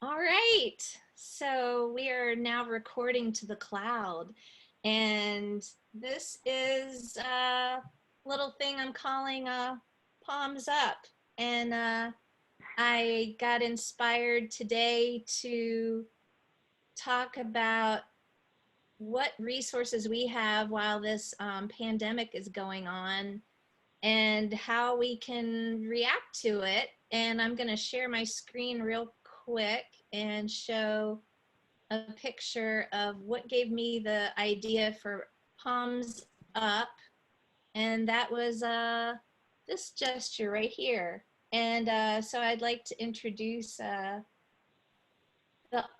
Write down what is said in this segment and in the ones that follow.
All right. So we are now recording to the cloud. And this is a little thing I'm calling Palms Up. And I got inspired today to talk about what resources we have while this pandemic is going on and how we can react to it. And I'm going to share my screen real quick and show a picture of what gave me the idea for Palms Up. And that was this gesture right here. And so I'd like to introduce the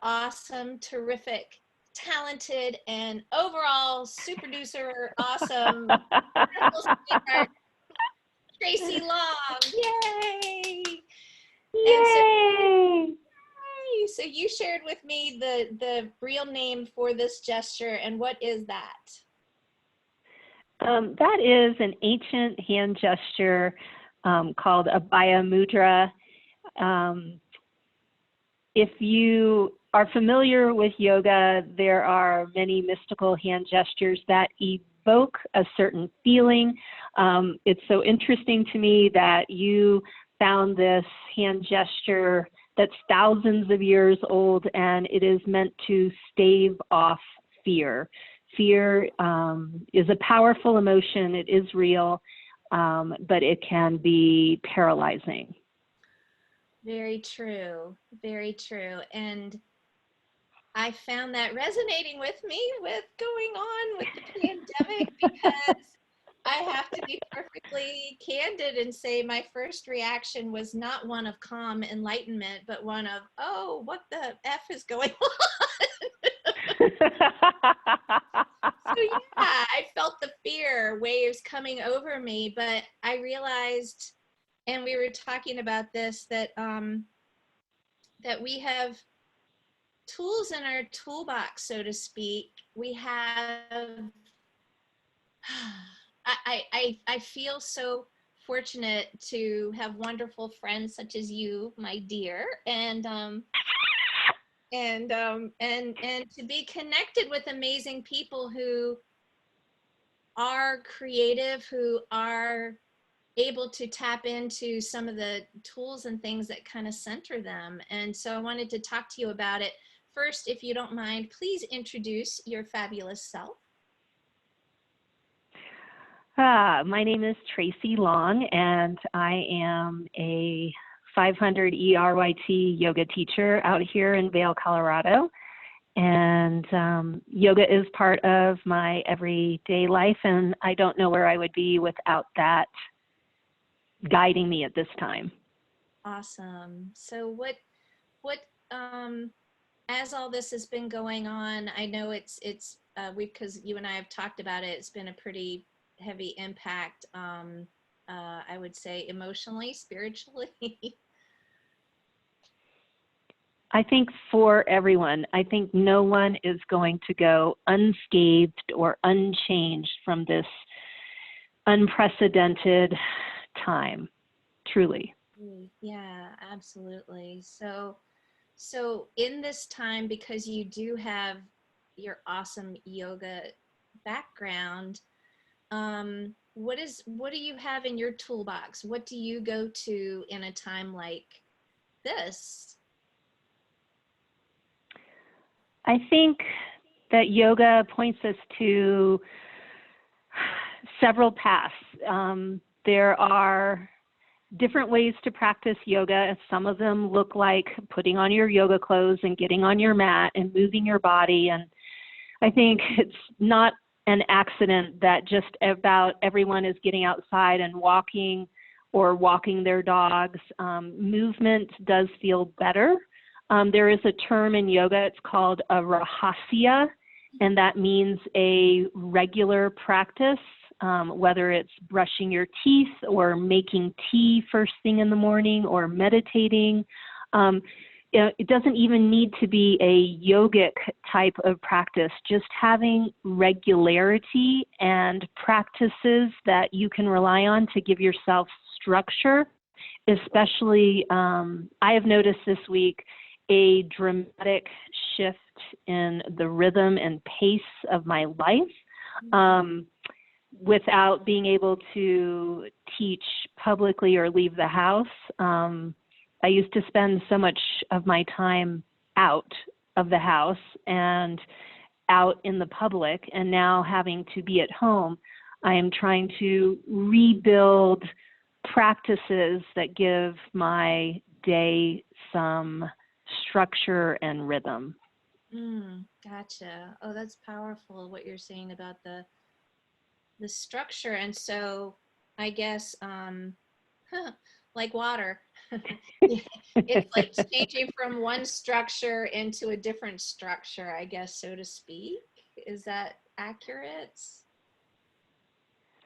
awesome, terrific, talented, and overall super ducer awesome, wonderful sweetheart, Tracy Long. Yay! And so, Yay! so you shared with me the real name for this gesture, and what is that? That is an ancient hand gesture called a Abhaya Mudra. If you are familiar with yoga, there are many mystical hand gestures that evoke a certain feeling. It's so interesting to me that you found this hand gesture that's thousands of years old, and it is meant to stave off fear. Fear is a powerful emotion. It is real, but it can be paralyzing. Very true. Very true. And I found that resonating with me with going on with the pandemic because I have to be perfectly candid and say my first reaction was not one of calm enlightenment, but one of, oh, what the F is going So yeah, I felt the fear waves coming over me, but I realized, and we were talking about this, that we have tools in our toolbox, so to speak. We have, I feel so fortunate to have wonderful friends such as you, my dear, and to be connected with amazing people who are creative, who are able to tap into some of the tools and things that kind of center them. And so I wanted to talk to you about it. First, if you don't mind, please introduce your fabulous self. My name is Tracy Long, and I am a 500 ERYT yoga teacher out here in Vail, Colorado. And yoga is part of my everyday life, and I don't know where I would be without that guiding me at this time. Awesome. So what as all this has been going on, I know because you and I have talked about it, it's been a pretty heavy impact, I would say emotionally, spiritually. I think for everyone, I think no one is going to go unscathed or unchanged from this unprecedented time, truly. Yeah, absolutely. So in this time, because you do have your awesome yoga background, what do you have in your toolbox? What do you go to in a time like this? I think that yoga points us to several paths. There are different ways to practice yoga. Some of them look like putting on your yoga clothes and getting on your mat and moving your body. And I think it's not an accident that just about everyone is getting outside and walking or walking their dogs. Movement does feel better. There is a term in yoga, it's called a rahasya, and that means a regular practice, whether it's brushing your teeth or making tea first thing in the morning or meditating. It doesn't even need to be a yogic type of practice, just having regularity and practices that you can rely on to give yourself structure. Especially, I have noticed this week, a dramatic shift in the rhythm and pace of my life. Without being able to teach publicly or leave the house. I used to spend so much of my time out of the house and out in the public, and now having to be at home, I am trying to rebuild practices that give my day some structure and rhythm. Gotcha. Oh, that's powerful what you're saying about the structure. And so I guess like water. It's like changing from one structure into a different structure, I guess, so to speak. Is that accurate?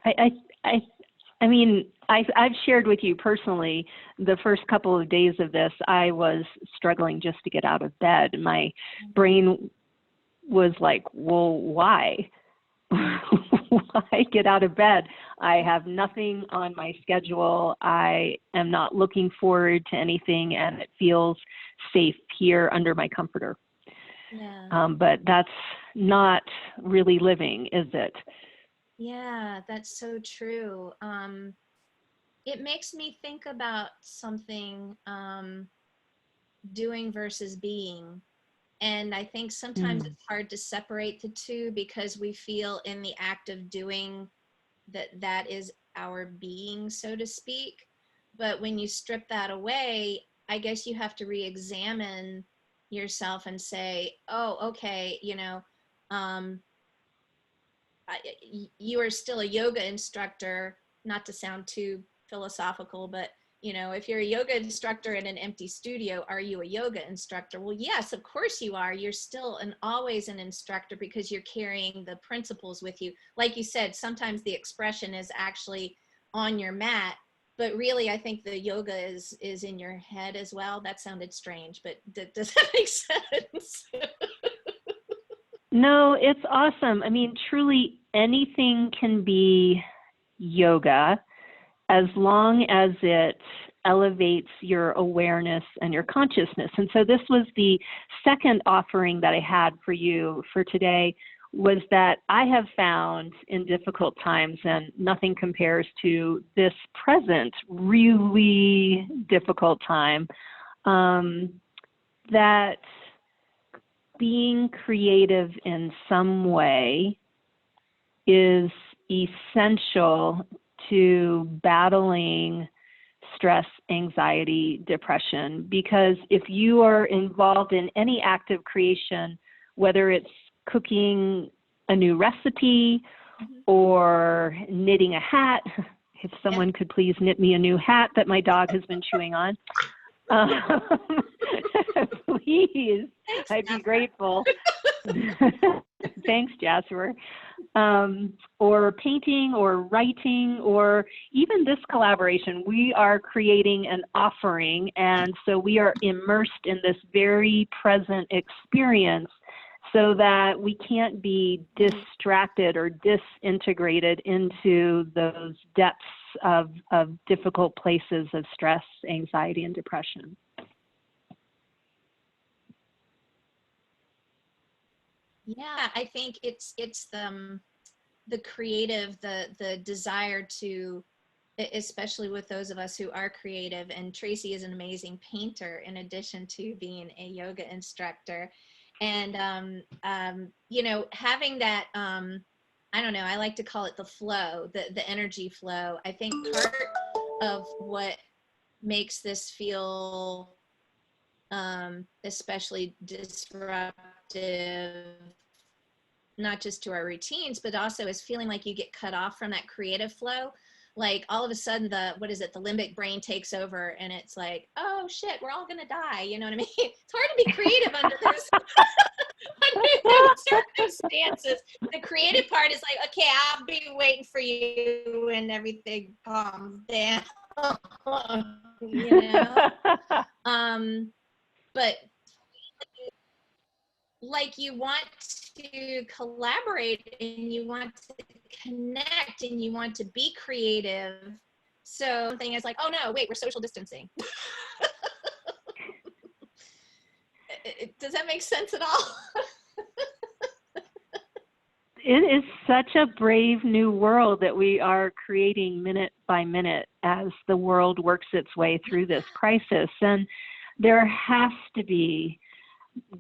I mean, I've shared with you personally, the first couple of days of this, I was struggling just to get out of bed. My brain was like, well, why? Why get out of bed? I have nothing on my schedule. I am not looking forward to anything, and it feels safe here under my comforter. Yeah. But that's not really living, is it? Yeah, that's so true. It makes me think about something, doing versus being. And I think sometimes it's hard to separate the two because we feel in the act of doing that is our being, so to speak. But when you strip that away, I guess you have to re-examine yourself and say, oh, okay, um, you are still a yoga instructor, not to sound too philosophical, but if you're a yoga instructor in an empty studio, are you a yoga instructor? Well, yes, of course you are. You're still always an instructor because you're carrying the principles with you. Like you said, sometimes the expression is actually on your mat, but really I think the yoga is in your head as well. That sounded strange, but does that make sense? No, it's awesome. I mean, truly anything can be yoga as long as it elevates your awareness and your consciousness. And so this was the second offering that I had for you for today, was that I have found in difficult times, and nothing compares to this present really difficult time, that being creative in some way is essential to battling stress, anxiety, depression. Because if you are involved in any act of creation, whether it's cooking a new recipe or knitting a hat, if someone could please knit me a new hat that my dog has been chewing on, please, Thanks, I'd be grateful. Thanks, Jasper. Or painting or writing, or even this collaboration, we are creating an offering. And so we are immersed in this very present experience so that we can't be distracted or disintegrated into those depths of difficult places of stress, anxiety, and depression. Yeah, I think it's the creative, the desire to, especially with those of us who are creative, and Tracy is an amazing painter in addition to being a yoga instructor. And having that, I don't know, I like to call it the flow, the energy flow. I think part of what makes this feel especially disruptive, not just to our routines, but also is feeling like you get cut off from that creative flow. Like all of a sudden the limbic brain takes over, and it's like, oh shit, we're all gonna die. You know what I mean? It's hard to be creative under those circumstances. The creative part is like, okay, I'll be waiting for you when everything calms down. But like you want to collaborate and you want to connect and you want to be creative. So something is like, oh no, wait, we're social distancing. Does that make sense at all? It is such a brave new world that we are creating minute by minute as the world works its way through this crisis. And there has to be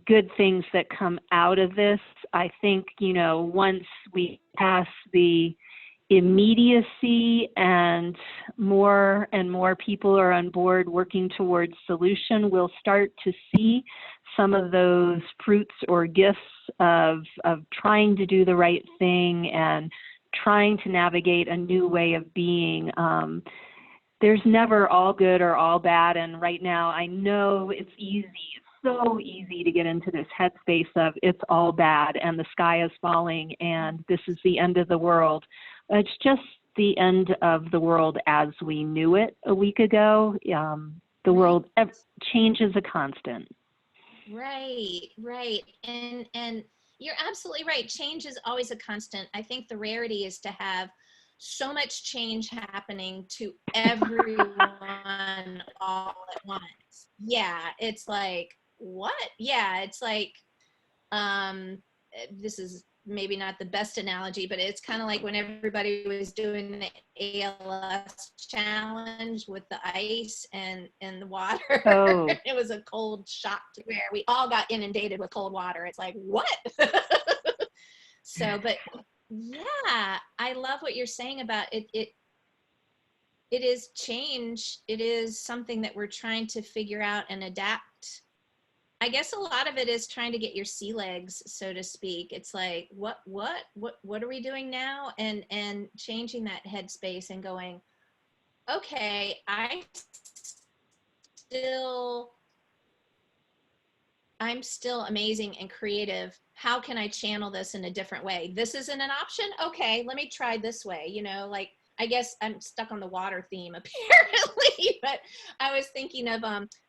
good things that come out of this. I think, once we pass the immediacy and more people are on board working towards solution, we'll start to see some of those fruits or gifts of trying to do the right thing and trying to navigate a new way of being. There's never all good or all bad, and right now I know it's so easy to get into this headspace of it's all bad and the sky is falling and this is the end of the world. It's just the end of the world as we knew it a week ago. The world, change is a constant. Right. And you're absolutely right. Change is always a constant. I think the rarity is to have so much change happening to everyone all at once. Yeah, it's like, what? Yeah, it's like, this is maybe not the best analogy, but it's kind of like when everybody was doing the ALS challenge with the ice and the water. Oh. It was a cold shock to where we all got inundated with cold water. It's like, what? So, but yeah, I love what you're saying about it. It is change. It is something that we're trying to figure out and adapt. I guess a lot of it is trying to get your sea legs, so to speak. It's like, what are we doing now? And changing that headspace and going, okay, I'm still amazing and creative. How can I channel this in a different way? This isn't an option. Okay, let me try this way. Like, I guess I'm stuck on the water theme apparently, but I was thinking of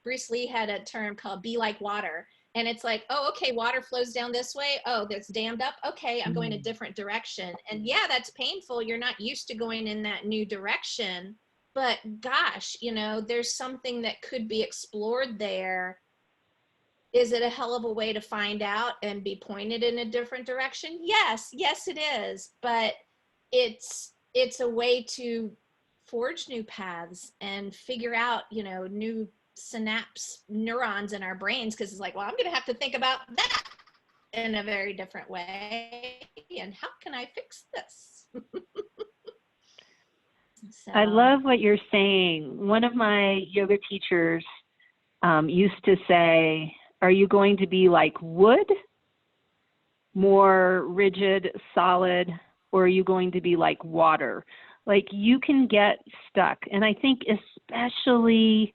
Bruce Lee had a term called be like water. And it's like, oh, okay, water flows down this way. Oh, that's dammed up. Okay, I'm going a different direction. And yeah, that's painful. You're not used to going in that new direction. But gosh, there's something that could be explored there. Is it a hell of a way to find out and be pointed in a different direction? Yes, it is. But it's a way to forge new paths and figure out, new synapse neurons in our brains, because it's like, well, I'm going to have to think about that in a very different way. And how can I fix this? So. I love what you're saying. One of my yoga teachers used to say, are you going to be like wood, more rigid, solid, or are you going to be like water? Like, you can get stuck. And I think especially,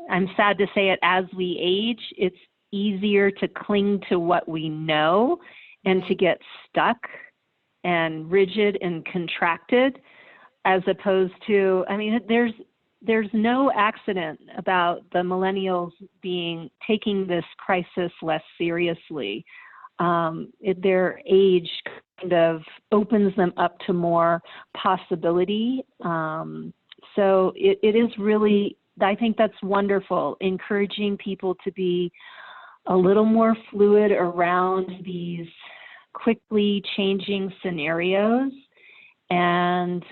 I'm sad to say it, as we age, it's easier to cling to what we know and to get stuck and rigid and contracted, as opposed to, there's no accident about the millennials taking this crisis less seriously. Their age kind of opens them up to more possibility. So it is really, I think that's wonderful, encouraging people to be a little more fluid around these quickly changing scenarios. And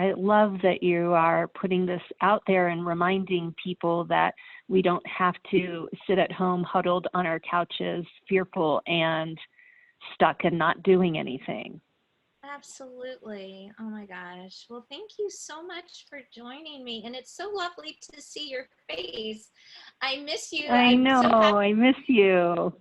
I love that you are putting this out there and reminding people that we don't have to sit at home huddled on our couches, fearful and stuck and not doing anything. Absolutely. Oh my gosh. Well, thank you so much for joining me. And it's so lovely to see your face. I miss you. I know. I miss you.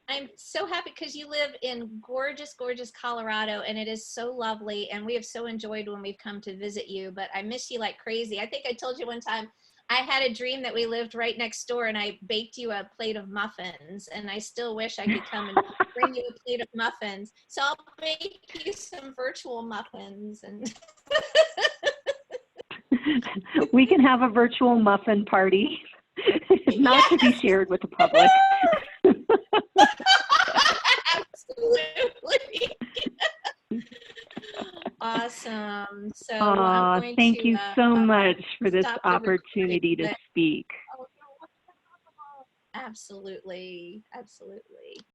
I'm so happy because you live in gorgeous, gorgeous Colorado, and it is so lovely. And we have so enjoyed when we've come to visit you, but I miss you like crazy. I think I told you one time I had a dream that we lived right next door and I baked you a plate of muffins, and I still wish I could come and bring you a plate of muffins. So I'll bake you some virtual muffins. And we can have a virtual muffin party, not to be shared with the public. Absolutely. Awesome. So I'm going thank you so much for this opportunity to speak. Oh, Absolutely. Absolutely.